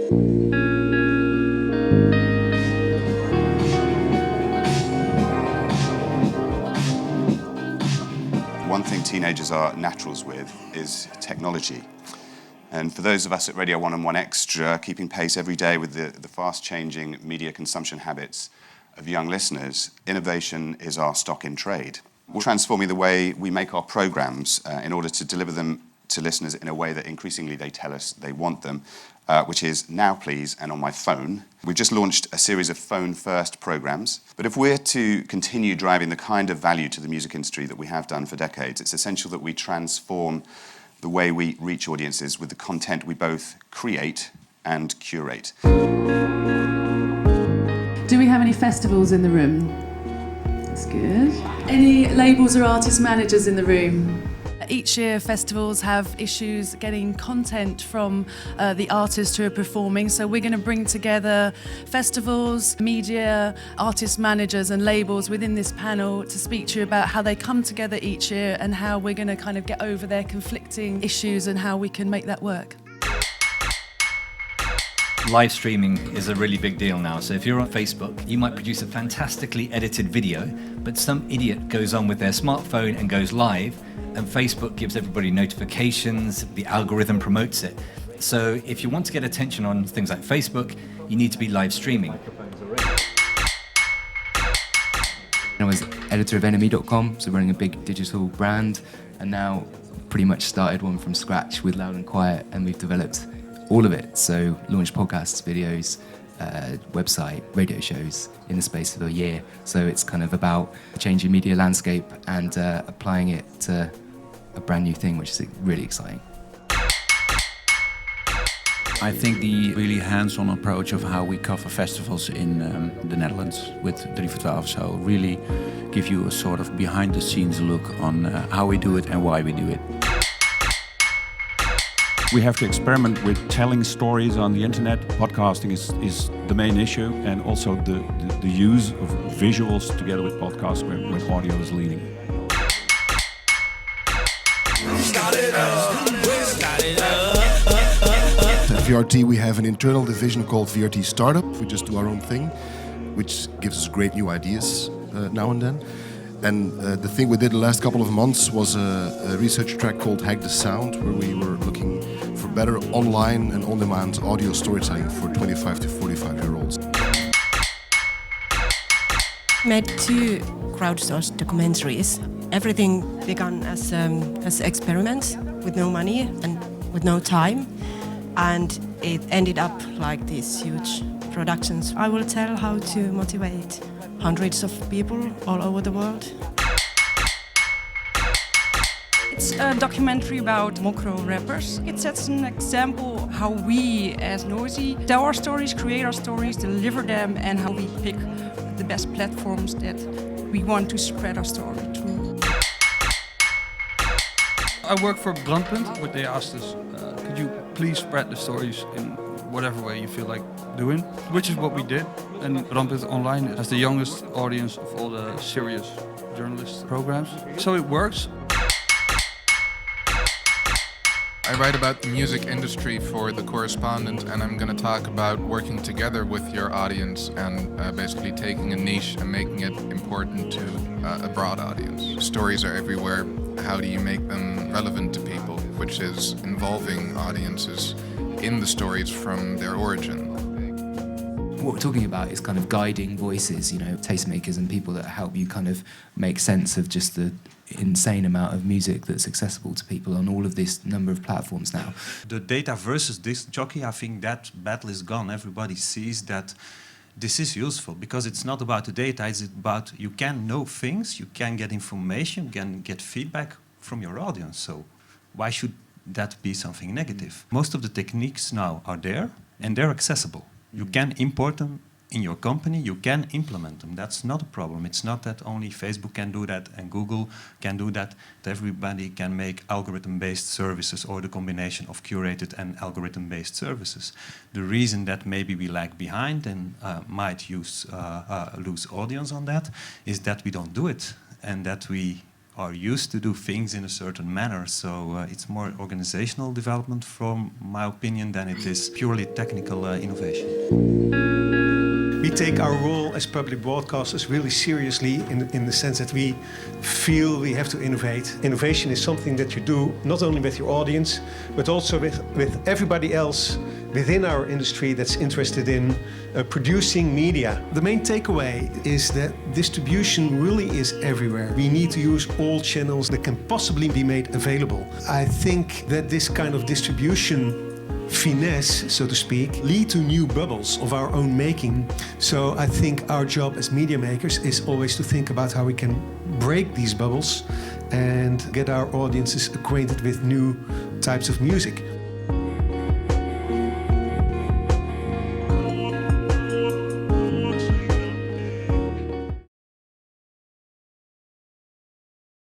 One thing teenagers are naturals with is technology. And for those of us at Radio 1 and 1 Extra, keeping pace every day with the fast-changing media consumption habits of young listeners, innovation is our stock in trade. We're transforming the way we make our programs in order to deliver them to listeners in a way that increasingly they tell us they want them, which is Now Please and On My Phone. We've just launched a series of phone-first programs. But if we're to continue driving the kind of value to the music industry that we have done for decades, it's essential that we transform the way we reach audiences with the content we both create and curate. Do we have any festivals in the room? That's good. Any labels or artist managers in the room? Each year festivals have issues getting content from the artists who are performing, so we're going to bring together festivals, media, artist managers and labels within this panel to speak to you about how they come together each year and how we're going to kind of get over their conflicting issues and how we can make that work. Live streaming is a really big deal now. So if you're on Facebook, you might produce a fantastically edited video, but some idiot goes on with their smartphone and goes live, and Facebook gives everybody notifications, the algorithm promotes it. So if you want to get attention on things like Facebook, you need to be live streaming. I was editor of enemy.com, so running a big digital brand, and now pretty much started one from scratch with Loud and Quiet, and we've developed all of it. So launched podcasts, videos, website, radio shows in the space of a year. So it's kind of about changing media landscape and applying it to a brand new thing, which is really exciting. I think the really hands-on approach of how we cover festivals in the Netherlands with 3 for 12, so really give you a sort of behind-the-scenes look on how we do it and why we do it. We have to experiment with telling stories on the internet. Podcasting is the main issue, and also the use of visuals together with podcasts where audio is leading. At VRT we have an internal division called VRT Startup. We just do our own thing, which gives us great new ideas now and then. And the thing we did the last couple of months was a research track called Hack the Sound, where we were looking for better online and on-demand audio storytelling for 25 to 45-year-olds. Made 2 crowdsourced documentaries. Everything began as experiments with no money and with no time, and it ended up like these huge productions. I will tell how to motivate hundreds of people all over the world. It's a documentary about Mokro rappers. It sets an example how we as Noisy tell our stories, create our stories, deliver them, and how we pick the best platforms that we want to spread our story through. I work for Brandpunt, where they asked us, could you please spread the stories in whatever way you feel like doing, which is what we did. And Brandpunt Online has the youngest audience of all the serious journalist programs. So it works. I write about the music industry for The Correspondent, and I'm going to talk about working together with your audience and basically taking a niche and making it important to a broad audience. Stories are everywhere. How do you make them relevant to people, which is involving audiences in the stories from their origin. What we're talking about is kind of guiding voices, you know, tastemakers and people that help you kind of make sense of just the insane amount of music that's accessible to people on all of this number of platforms now. The data versus disc jockey, I think that battle is gone. Everybody sees that this is useful because it's not about the data, it's about you can know things, you can get information, you can get feedback from your audience. So why should that be something negative? Most of the techniques now are there and they're accessible. You can import them in your company, you can implement them. That's not a problem. It's not that only Facebook can do that and Google can do that. That everybody can make algorithm-based services or the combination of curated and algorithm-based services. The reason that maybe we lag behind and might lose audience on that is that we don't do it and that we are used to do things in a certain manner. So it's more organizational development, from my opinion, than it is purely technical innovation. We take our role as public broadcasters really seriously in the sense that we feel we have to innovate. Innovation is something that you do not only with your audience, but also with everybody else within our industry that's interested in producing media. The main takeaway is that distribution really is everywhere. We need to use all channels that can possibly be made available. I think that this kind of distribution finesse, so to speak, lead to new bubbles of our own making. So I think our job as media makers is always to think about how we can break these bubbles and get our audiences acquainted with new types of music.